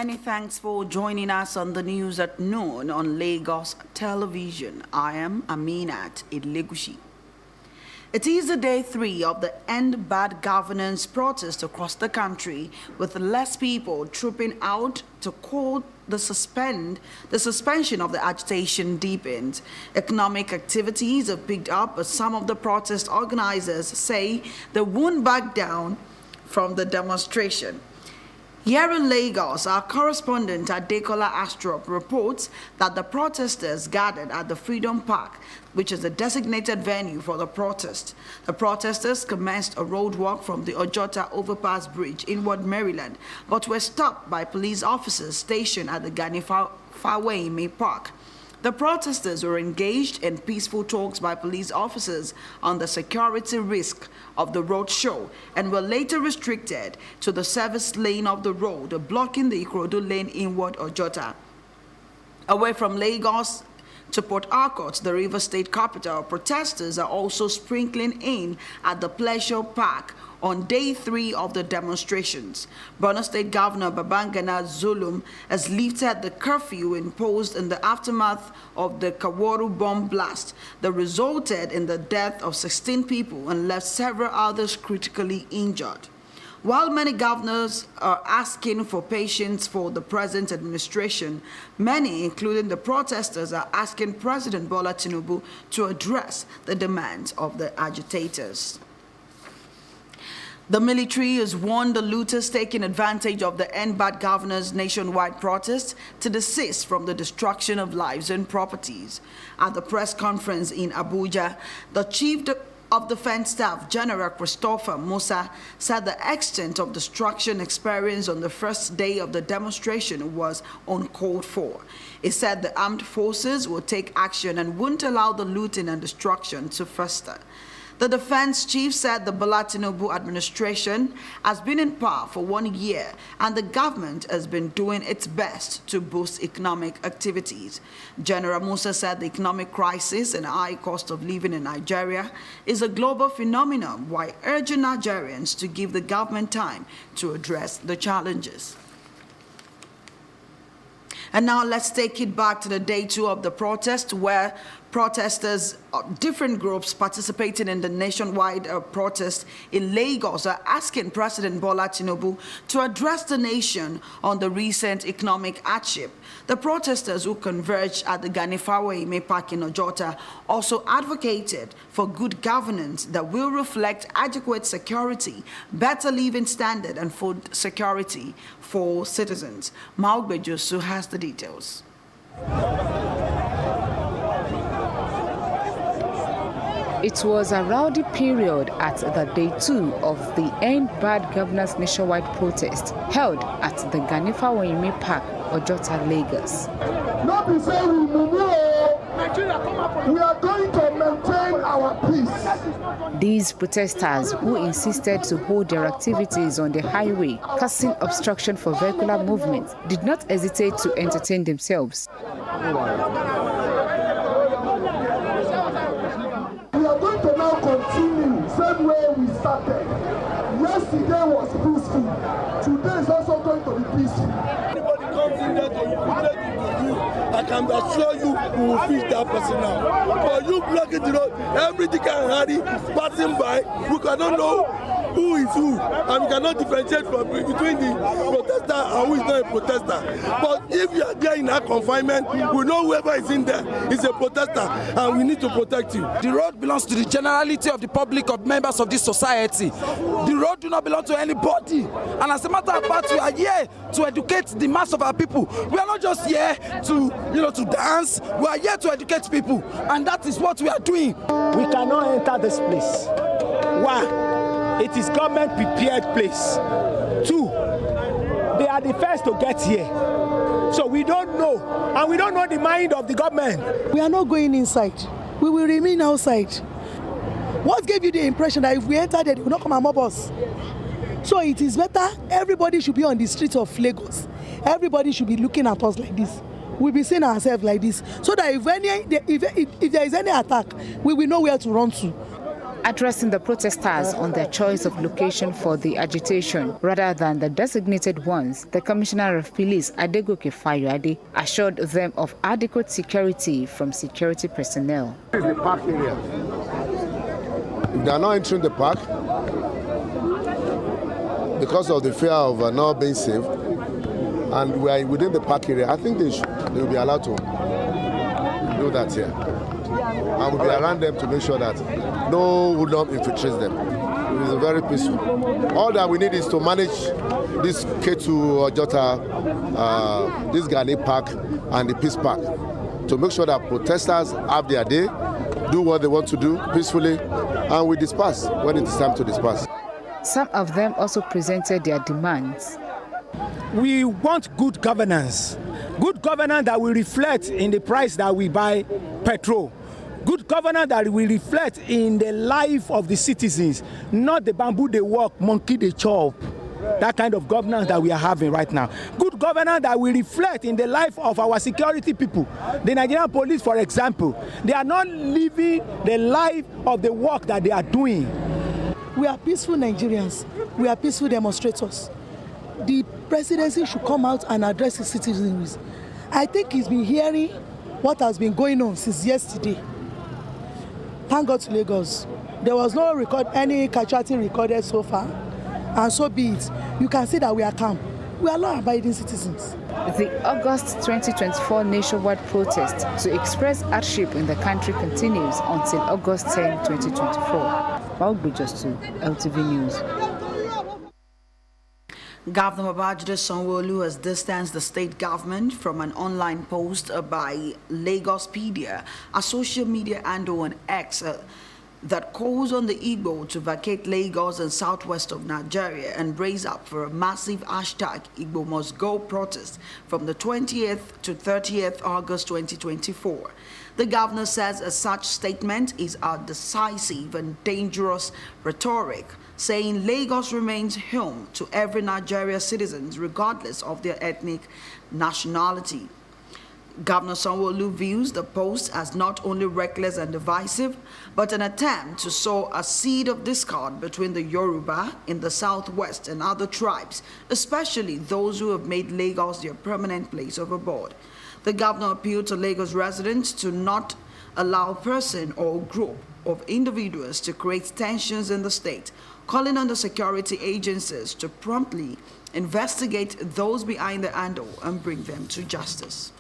Many thanks for joining us on the news at noon on Lagos Television. I am Aminat Idlegushi. It is the day 3 of the End Bad Governance protest across the country, with less people trooping out to call the suspension of the agitation deepened. Economic activities have picked up, but some of the protest organizers say they won't back down from the demonstration. Here in Lagos, our correspondent Adekola Astrop reports that the protesters gathered at the Freedom Park, which is the designated venue for the protest. The protesters commenced a road walk from the Ojota Overpass Bridge inward Maryland, but were stopped by police officers stationed at the Gani Fawehinmi Park. The protesters were engaged in peaceful talks by police officers on the security risk of the road show and were later restricted to the service lane of the road, blocking the Ikorodu lane inward Ojota. Away from Lagos to Port Harcourt, the River State capital, protesters are also sprinkling in at the Pleasure Park on day 3 of the demonstrations. Borno State Governor Babangana Zulum has lifted the curfew imposed in the aftermath of the Kaworu bomb blast that resulted in the death of 16 people and left several others critically injured. While many governors are asking for patience for the present administration, many, including the protesters, are asking President Bola Tinubu to address the demands of the agitators. The military has warned the looters taking advantage of the End Bad Governance nationwide protest to desist from the destruction of lives and properties. At the press conference in Abuja, the Chief of Defense Staff, General Christopher Musa, said the extent of destruction experienced on the first day of the demonstration was uncalled for. He said the armed forces will take action and won't allow the looting and destruction to fester. The defense chief said the Bola Tinubu administration has been in power for 1 year and the government has been doing its best to boost economic activities. General Musa said the economic crisis and high cost of living in Nigeria is a global phenomenon, while urging Nigerians to give the government time to address the challenges. And now let's take it back to the day 2 of the protest, where protesters, different groups participating in the nationwide protest in Lagos are asking President Bola Tinubu to address the nation on the recent economic hardship. The protesters who converged at the Gani Fawehinmi Park in Ojota also advocated for good governance that will reflect adequate security, better living standard, and food security for citizens. Maugbe Josu has the details. It was a rowdy period at the day 2 of the End Bad Governance nationwide protest held at the Gani Fawehinmi Park, Ojota, Lagos. Not be saying we are going to maintain our peace. These protesters, who insisted to hold their activities on the highway, causing obstruction for vehicular movement, did not hesitate to entertain themselves. Continue same way we started. Yesterday was peaceful. Today is also going to be peaceful. Anybody comes in there to you, I can assure you we will fix that person now. But you blocking the road, everything can hurry, passing by, we cannot know who is who, and we cannot differentiate between the protester and who is not a protester. But if you are there in that confinement, we know whoever is in there is a protester, and we need to protect you. The road belongs to the generality of the public, of members of this society. The road do not belong to anybody. And as a matter of fact, we are here to educate the mass of our people. We are not just here to dance. We are here to educate people, and that is what we are doing. We cannot enter this place. 1, it is government prepared place. 2, they are the first to get here. So we don't know, and we don't know the mind of the government. We are not going inside. We will remain outside. What gave you the impression that if we enter there, they will not come and mob us? So it is better, everybody should be on the streets of Lagos. Everybody should be looking at us like this. We'll be seeing ourselves like this, so that if there is any attack, we will know where to run to. Addressing the protesters on their choice of location for the agitation rather than the designated ones, the Commissioner of Police, Adegoke Fayoade, assured them of adequate security from security personnel. This is the park area. If they are not entering the park because of the fear of not being safe, and we are within the park area, I think they will be allowed to do that here. And we'll be around them to make sure that no hoodlum infiltrates them. It is very peaceful. All that we need is to manage this K2 Ojota, this Gani Park, and the Peace Park to make sure that protesters have their day, do what they want to do peacefully, and we disperse when it is time to disperse. Some of them also presented their demands. We want good governance that will reflect in the price that we buy petrol. Good governance that will reflect in the life of the citizens, not the bamboo they walk, monkey they chop. That kind of governance that we are having right now. Good governance that will reflect in the life of our security people. The Nigerian police, for example, they are not living the life of the work that they are doing. We are peaceful Nigerians. We are peaceful demonstrators. The presidency should come out and address the citizens. I think he's been hearing what has been going on since yesterday. Thank God to Lagos. There was no any casualty recorded so far, and so be it. You can see that we are calm. We are law-abiding citizens. The August 2024 nationwide protest to express hardship in the country continues until August 10, 2024. Maugbe Justu, LTV News. Governor Babajide Sanwo-Olu has distanced the state government from an online post by Lagospedia, a social media handle on X that calls on the Igbo to vacate Lagos and southwest of Nigeria and raise up for a massive hashtag Igbo Must Go protest from the 20th to 30th August 2024. The governor says a such statement is a decisive and dangerous rhetoric, saying Lagos remains home to every Nigerian citizen regardless of their ethnic nationality. Governor Sanwo-Olu views the post as not only reckless and divisive, but an attempt to sow a seed of discord between the Yoruba in the southwest and other tribes, especially those who have made Lagos their permanent place of abode. The governor appealed to Lagos residents to not allow a person or group of individuals to create tensions in the state, calling on the security agencies to promptly investigate those behind the handle and bring them to justice.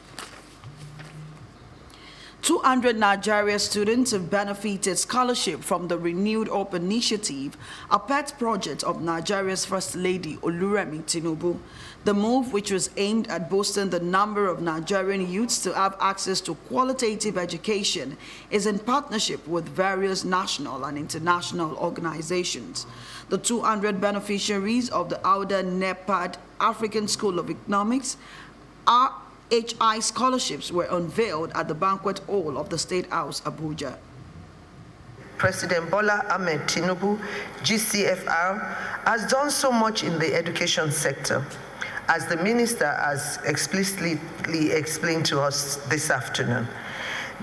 200 Nigeria students have benefited scholarship from the Renewed Hope Initiative, a pet project of Nigeria's First Lady Oluremi Tinubu. The move, which was aimed at boosting the number of Nigerian youths to have access to qualitative education, is in partnership with various national and international organizations. The 200 beneficiaries of the Auda NEPAD African School of Economics RHI scholarships were unveiled at the banquet hall of the State House, Abuja. President Bola Ahmed Tinubu, GCFR, has done so much in the education sector, as the minister has explicitly explained to us this afternoon.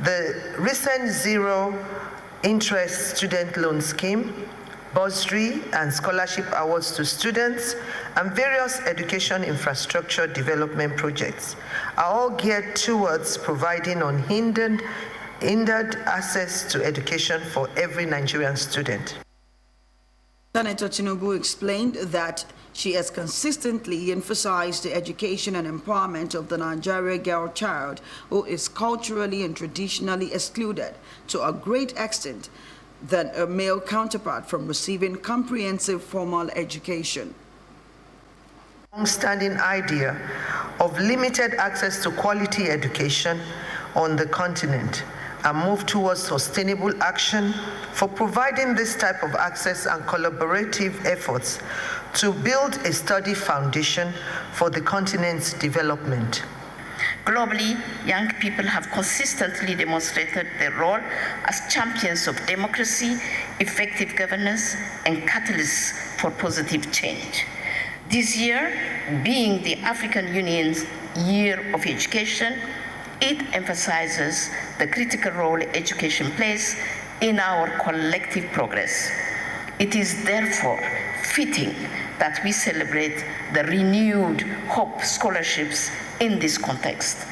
The recent zero-interest student loan scheme, bursary and scholarship awards to students, and various education infrastructure development projects are all geared towards providing unhindered access to education for every Nigerian student. Senator Tinubu explained that she has consistently emphasized the education and empowerment of the Nigerian girl child, who is culturally and traditionally excluded to a great extent than a male counterpart from receiving comprehensive formal education. Long-standing idea of limited access to quality education on the continent and move towards sustainable action for providing this type of access and collaborative efforts to build a sturdy foundation for the continent's development. Globally, young people have consistently demonstrated their role as champions of democracy, effective governance, and catalysts for positive change. This year, being the African Union's Year of Education, it emphasizes the critical role education plays in our collective progress. It is therefore fitting that we celebrate the renewed Hope Scholarships in this context.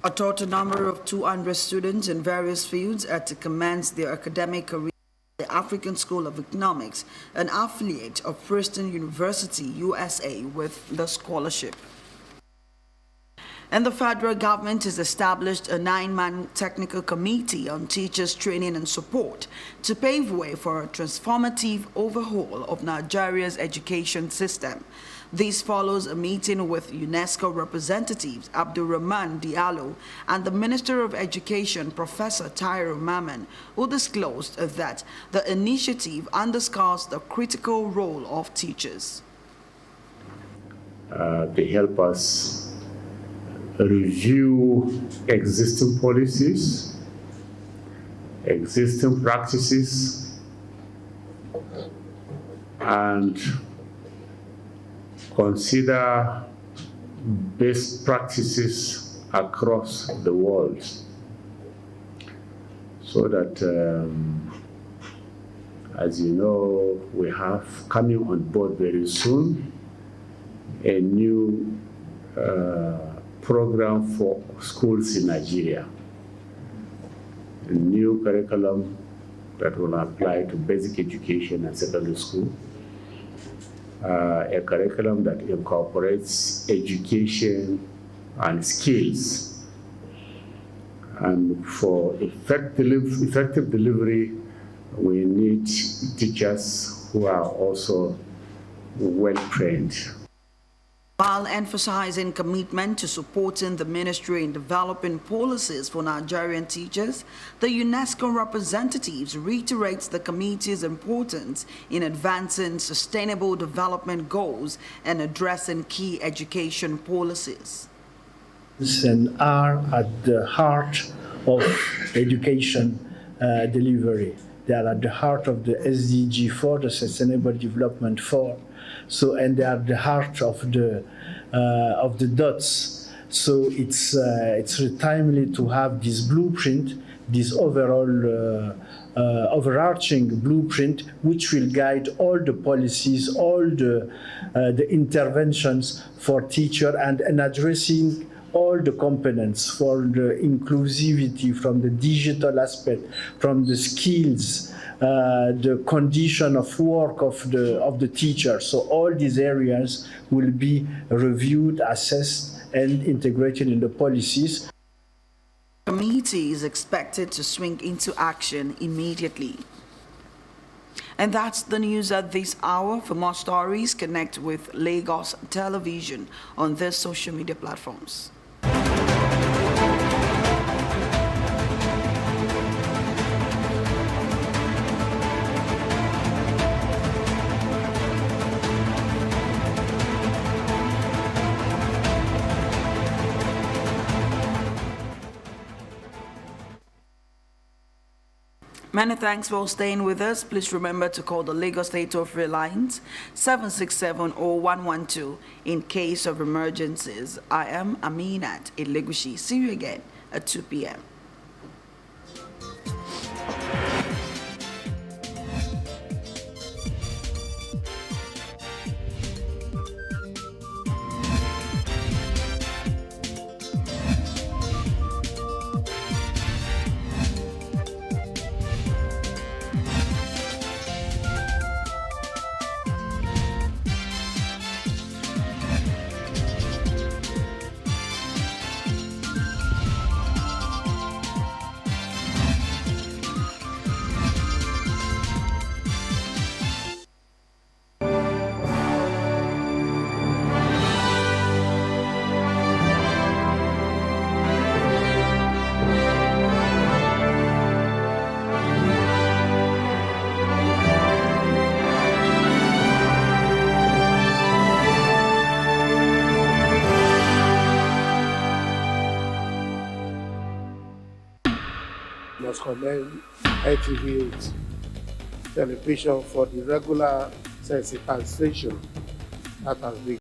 A total number of 200 students in various fields are to commence their academic career at the African School of Economics, an affiliate of Princeton University, USA, with the scholarship. And the federal government has established a 9-man technical committee on teachers' training and support to pave way for a transformative overhaul of Nigeria's education system. This follows a meeting with UNESCO representatives Abdulrahman Diallo and the Minister of Education, Professor Taiwo Mamman, who disclosed that the initiative underscores the critical role of teachers. They help us review existing policies, existing practices, and consider best practices across the world so that, as you know, we have coming on board very soon a new program for schools in Nigeria, a new curriculum that will apply to basic education and secondary school, a curriculum that incorporates education and skills. And for effective delivery, we need teachers who are also well trained. While emphasizing commitment to supporting the ministry in developing policies for Nigerian teachers, the UNESCO representatives reiterates the committee's importance in advancing sustainable development goals and addressing key education policies. And are at the heart of education delivery. They are at the heart of the SDG 4, the Sustainable Development 4. So, and they are the heart of the dots. So it's timely to have this blueprint, this overall overarching blueprint, which will guide all the policies, all the interventions for teacher and addressing all the components for the inclusivity, from the digital aspect, from the skills, the condition of work of the teacher. So all these areas will be reviewed, assessed, and integrated in the policies. The committee is expected to swing into action immediately. And that's the news at this hour. For more stories, connect with Lagos Television on their social media platforms. Many thanks for staying with us. Please remember to call the Lagos State toll-free lines 767-0112 in case of emergencies. I am Aminat Elegushi. See you again at 2 p.m. Must commend ITV8 television for the regular sensitization that has been